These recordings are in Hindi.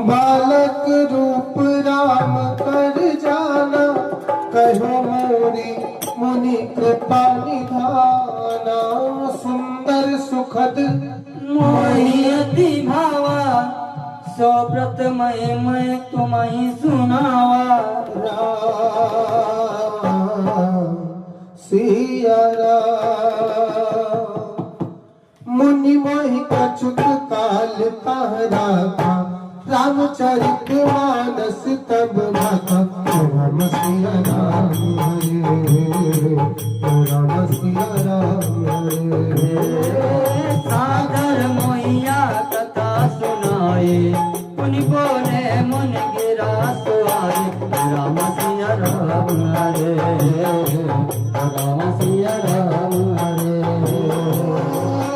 बालक रूप राम कर जाना, कहो मोरी मुनि कृपा निधाना। सुंदर सुखद मोहि अति भावा, सौव्रत मैं तुम्हें सुनावा। राम सिया राम। मुनि मोहि कछुक काल पहरा था, रामचरित मानस तब माथा। राम सिया राम हरे, राम सिया राम हरे। सागर मोहिया कथा सुनाए, मुनि बोले मुन गिरा सुआए। राम सिया राम हरे, राम सिया राम हरे।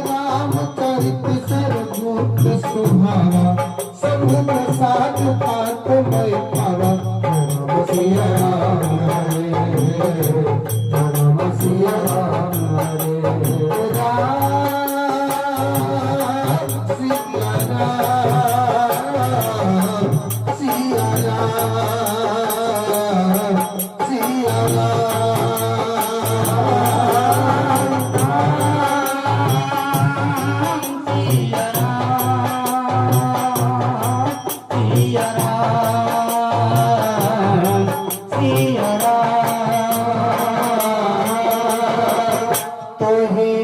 रामचरित सर्वभूत सुभावा, संग प्रसाद पात मैं पावा। राम सिया राम हरे, राम सिया राम हरे। राम सिया राम, सिया राम, सिया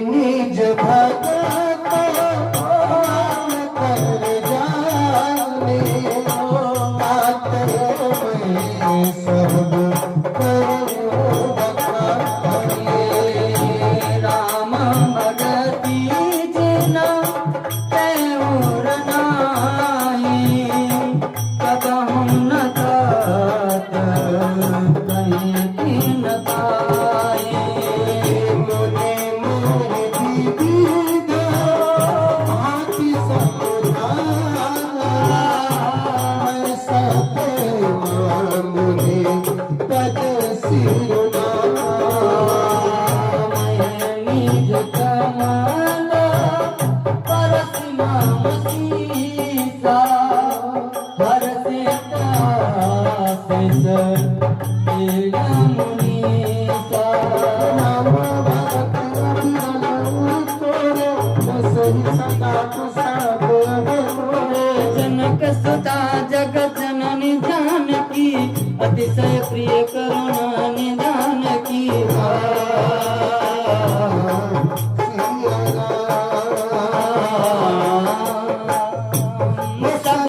निज भगत राम कर जाने, आते में सब करो बखाने। राम भगति जिना और नाही, कदम न तात कहीं तीन पाए। मुने मोहि दीदी दो, हाथी समुझाना। मैं सत्य मुनि पद सिरुनाना। निज कमल परसिमा मसीसा, हरसिता शेष तेरा मुनीसा। नाम भगत अभिनव तोरे, बसहि सदा प्रसाद मोरे। जनक सुता जगत जननी जानकी, अतिशय प्रिय करुण